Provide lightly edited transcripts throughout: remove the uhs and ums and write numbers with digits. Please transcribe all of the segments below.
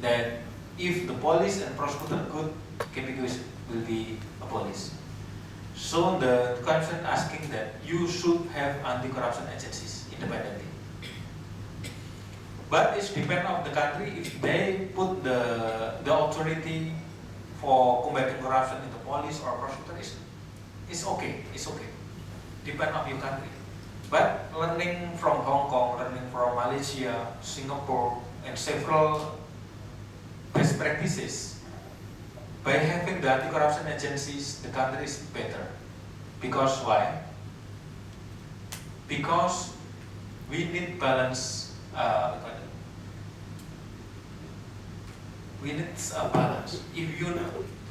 that if the police and prosecutor good, KPK will be abolished. So the Constitution asking that you should have anti-corruption agencies independently. But it's depend on the country if they put the authority for combating corruption in the police or prosecutor is okay, it's okay. Depend on your country. But learning from Hong Kong, learning from Malaysia, Singapore, and several best practices, by having the anti-corruption agencies, the country is better. Because why? Because we need balance. We need a balance. If you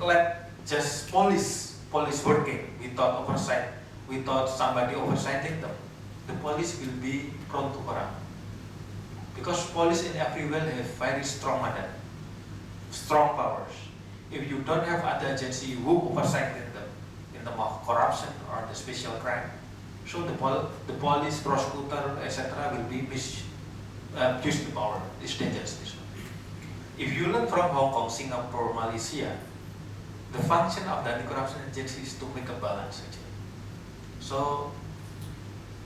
let just police working without oversight, without somebody oversighting them, the police will be prone to corrupt. Because police in everywhere have very strong mandate, strong powers. If you don't have other agency who oversight them in the corruption or the special crime, so the police, prosecutor, etc. will be use the power. It's dangerous. This one. If you learn from Hong Kong, Singapore, Malaysia, the function of the anti-corruption agency is to make a balance actually. So,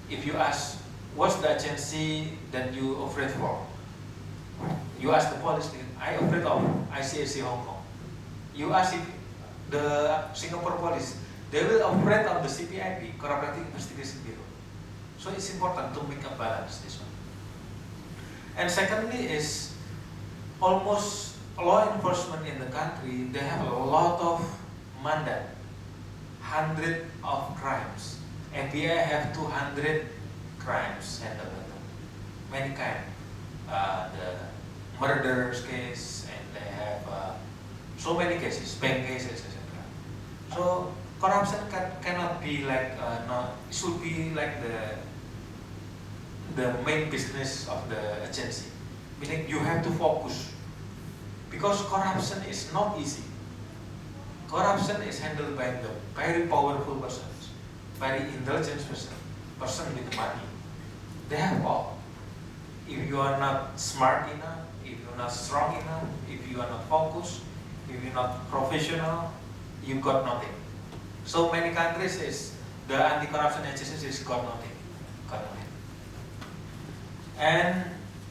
if you ask, what's the agency that you operate for? You ask the police, I operate of ICAC Hong Kong. You ask if the Singapore police, they will operate on the CPIB, Cooperative Investigation Bureau. So it's important to make a balance this one. And secondly is, almost law enforcement in the country, they have a lot of mandate, 100 of crimes. FBI have 200 crimes handled, many kind, the murders case, and they have so many cases, bank cases, etc. So corruption cannot be like it should be like the main business of the agency. Meaning you have to focus, because corruption is not easy. Corruption is handled by the very powerful persons, very intelligent person with money. They have all. If you are not smart enough, if you are not strong enough, if you are not focused, if you are not professional, you got nothing. So many countries is the anti-corruption agencies is got nothing. And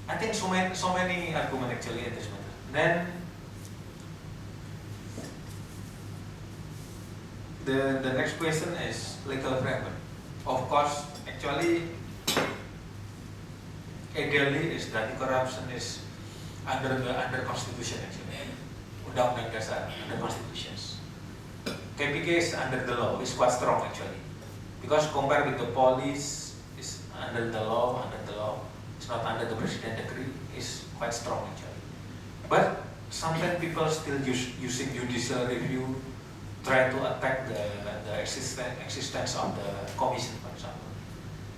I think so many arguments actually in this matter. Then the next question is legal framework. Of course, actually, ideally is that corruption is under constitution actually, undang-undang dasar, under constitutions. KPK is under the law, is quite strong actually, because compared with the police, is under the law. It's not under the president decree. Is quite strong actually. But sometimes people still using judicial review, try to attack the existence of the commission, for example.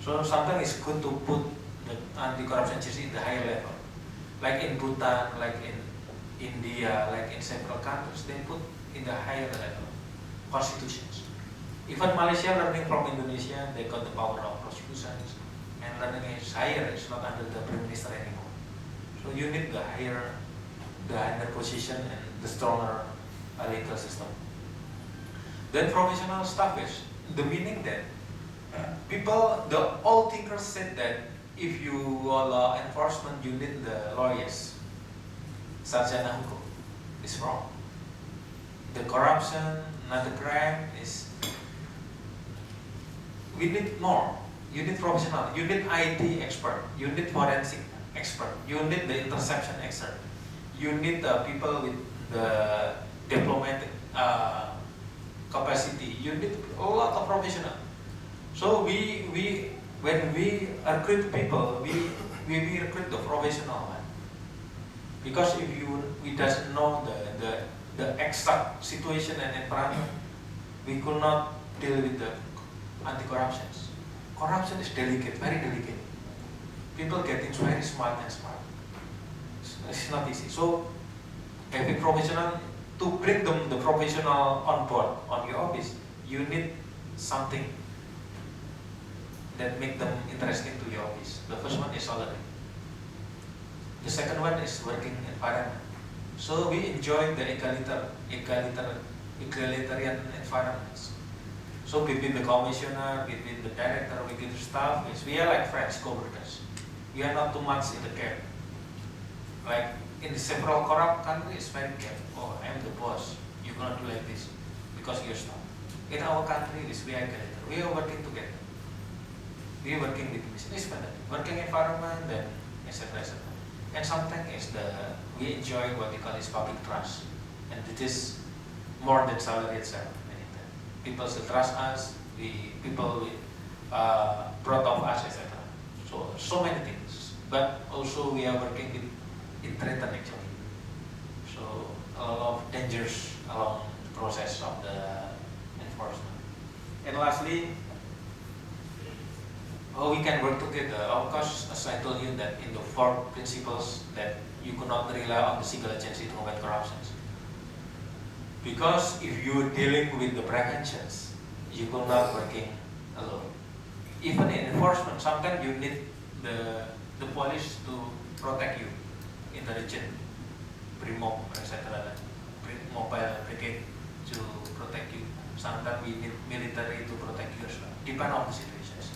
So sometimes it's good to put the anti-corruption agency in the higher level, like in Bhutan, like in India, like in several countries, they put in the higher level constitutions. Even Malaysia, learning from Indonesia, they got the power of prosecutions, and learning is higher. It's not under the prime minister anymore. So you need the higher position and the stronger legal system. Then professional staff is the meaning that the old thinkers said that if you are law enforcement, you need the lawyers. Sarjana hukum is wrong. The corruption, not the crime, is we need more. You need professional. You need IT expert. You need forensic expert. You need the interception expert. You need people with the diplomatic capacity. You need a lot of professional. So when we recruit people, we recruit the professional one. Because if we doesn't know the exact situation and environment, we could not deal with the anti-corruptions. Corruption is delicate, very delicate. People getting very smart. It's not easy. So having professional, to bring them the professional on board on your office, you need something that make them interesting to your office. The first one is salary. The second one is working environment. So we enjoy the egalitarian environments. So between the commissioner, between the director, between the staff, we are like friends, co-workers. We are not too much in the camp. Like in the several corrupt countries, very camp. Oh, I'm the boss. You're gonna do like this because you're staff. In our country, we are egalitarian. We are working together. We are working with mission. It's better. Working environment, then etc. etc. And sometimes we enjoy what we call is public trust, and it is more than salary itself. People still trust us. People proud of us, etc. So many things. But also we are working in threaten actually. So a lot of dangers along the process of the enforcement. And lastly, how we can work together. Of course, as I told you that in the 4 principles that you cannot rely on the single agency to combat corruption. Because if you are dealing with the preventions, you will not working alone. Even in enforcement, sometimes you need the police to protect you in the region, Brimob, etc. Mobile brigade to protect you. Sometimes we need military to protect you as well. Depend on the situations.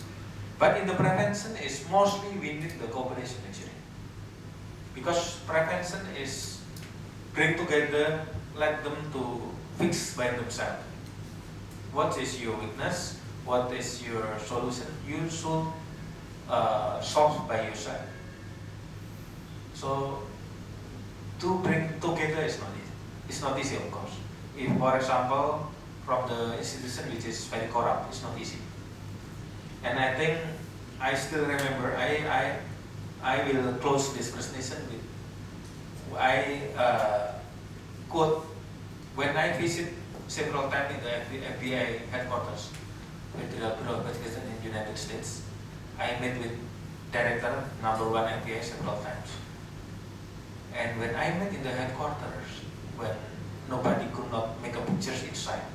But in the prevention is mostly we need the cooperation actually. Because prevention is bring together, let them to fix by themselves. What is your weakness? What is your solution? You should solve by yourself. So to bring together is not easy. It's not easy, of course. If, for example, from the institution which is very corrupt, it's not easy. And I think I still remember. I will close this presentation with quote when I visit several times in the FBI headquarters, Federal Bureau of Investigation in the United States. I met with director #1 FBI several times. And when I met in the headquarters, when nobody could not make a pictures inside,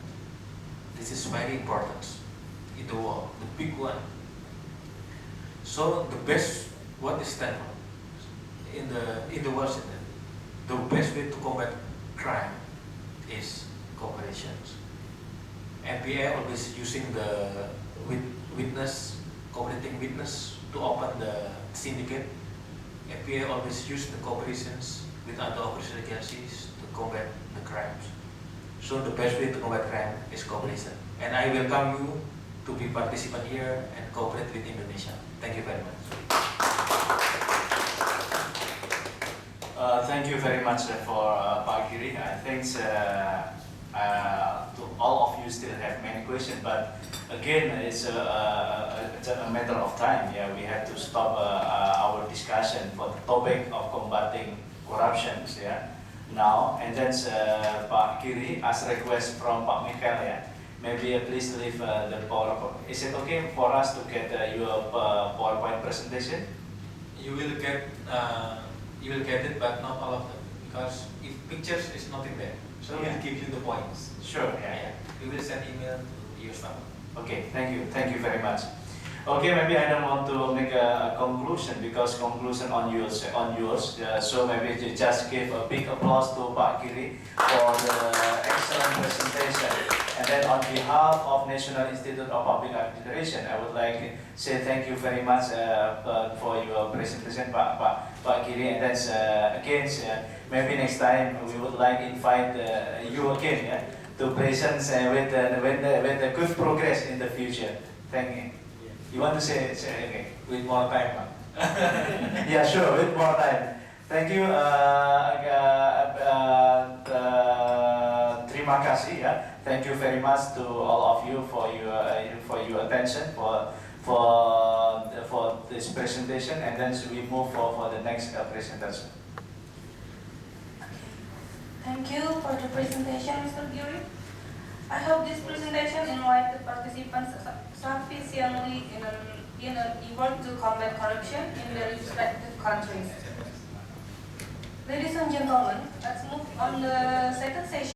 this is very important in the world, the big one. So the best, what is that in the world, the best way to combat crime is cooperation. FBI always using the cooperating witness to open the syndicate. FBI always use the cooperations with other operational agencies to combat the crimes. So the best way to combat crime is cooperation. And I welcome you to be participant here and cooperate with Indonesia. Thank you very much. Thank you very much for Pak Giri. I think to all of you still have many questions, but again, it's a matter of time. Yeah, we have to stop our discussion for the topic of combating corruption. Yeah, now and then Pak Giri, as request from Pak Michael. Yeah, maybe please leave the PowerPoint. Is it okay for us to get your PowerPoint presentation? You will get it, but not all of them, because if pictures is not in there, so Yeah. we'll give you the points. Sure. Yeah. We will send email to your staff. Okay, thank you very much. Okay, maybe I don't want to make a conclusion because conclusion on yours. So maybe you just give a big applause to Pak Giri for the excellent presentation. And then on behalf of National Institute of Public Administration, I would like to say thank you very much for your presentation, Pak Giri. And then again, maybe next time we would like to invite you again, yeah, to present with the good progress in the future. Thank you. You want to say okay? With more time, Pak. Yeah, sure, with more time. Thank you. Terima kasih ya. Thank you very much to all of you for your attention for this presentation, and then we move for the next presentation. Thank you for the presentation, Mr. Giri. I hope this presentation enlightened the participants sufficiently in an effort to combat corruption in their respective countries. Ladies and gentlemen, let's move on the second session.